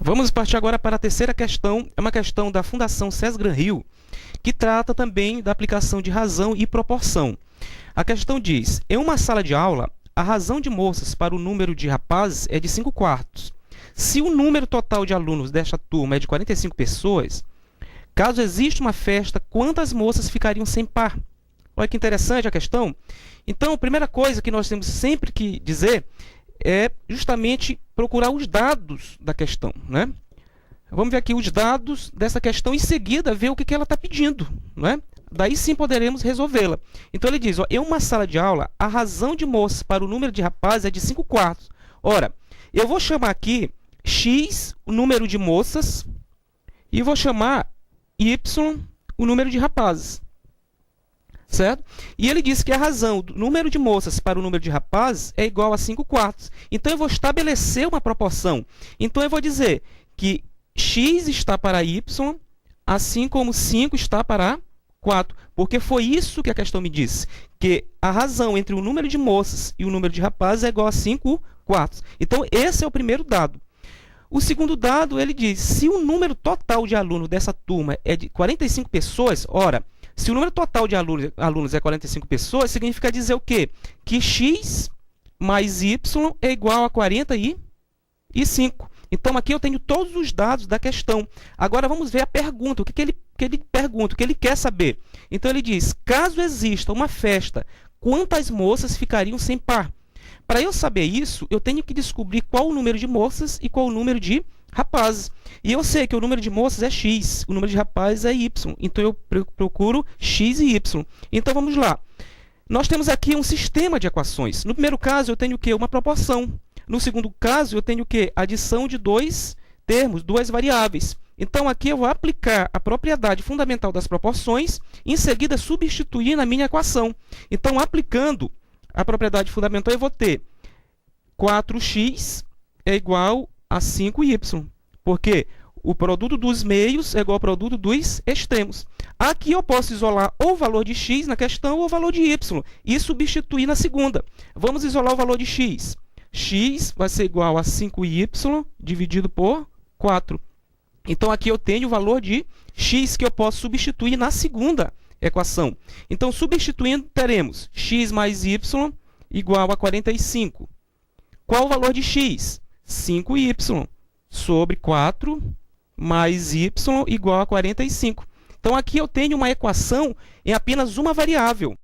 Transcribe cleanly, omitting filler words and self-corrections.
Vamos partir agora para a terceira questão. É uma questão da Fundação César Gran-Rio, que trata também da aplicação de razão e proporção. A questão diz: em uma sala de aula, a razão de moças para o número de rapazes é de 5/4. Se o número total de alunos desta turma é de 45 pessoas, caso exista uma festa, quantas moças ficariam sem par? Olha que interessante a questão. Então, a primeira coisa que nós temos sempre que dizer é justamente procurar os dados da questão, né? Vamos ver aqui os dados dessa questão e, em seguida, ver o que ela está pedindo, né? Daí sim poderemos resolvê-la. Então, ele diz, ó, em uma sala de aula, a razão de moças para o número de rapazes é de 5/4. Ora, eu vou chamar aqui x, o número de moças, e vou chamar y, o número de rapazes. Certo? E ele disse que a razão do número de moças para o número de rapazes é igual a 5/4. Então, eu vou estabelecer uma proporção. Então, eu vou dizer que x está para y, assim como 5 está para 4. Porque foi isso que a questão me disse, que a razão entre o número de moças e o número de rapazes é igual a 5/4. Então, esse é o primeiro dado. O segundo dado, ele diz, se o número total de alunos dessa turma é de 45 pessoas, ora, se o número total de alunos é 45 pessoas, significa dizer o quê? Que x mais y é igual a 45. Então, aqui eu tenho todos os dados da questão. Agora, vamos ver a pergunta. O que ele pergunta? O que ele quer saber? Então, ele diz, caso exista uma festa, quantas moças ficariam sem par? Para eu saber isso, eu tenho que descobrir qual o número de moças e qual o número de rapazes. E eu sei que o número de moças é x, o número de rapazes é y. Então, eu procuro x e y. Então, vamos lá. Nós temos aqui um sistema de equações. No primeiro caso, eu tenho o quê? Uma proporção. No segundo caso, eu tenho o quê? Adição de dois termos, duas variáveis. Então, aqui eu vou aplicar a propriedade fundamental das proporções e, em seguida, substituir na minha equação. Então, aplicando a propriedade fundamental, eu vou ter 4x é igual a 5y, porque o produto dos meios é igual ao produto dos extremos. Aqui eu posso isolar ou o valor de x na questão ou o valor de y e substituir na segunda. Vamos isolar o valor de x. X vai ser igual a 5y dividido por 4. Então, aqui eu tenho o valor de x que eu posso substituir na segunda equação. Então, substituindo, teremos x mais y igual a 45. Qual o valor de x? 5y sobre 4 mais y igual a 45. Então, aqui eu tenho uma equação em apenas uma variável.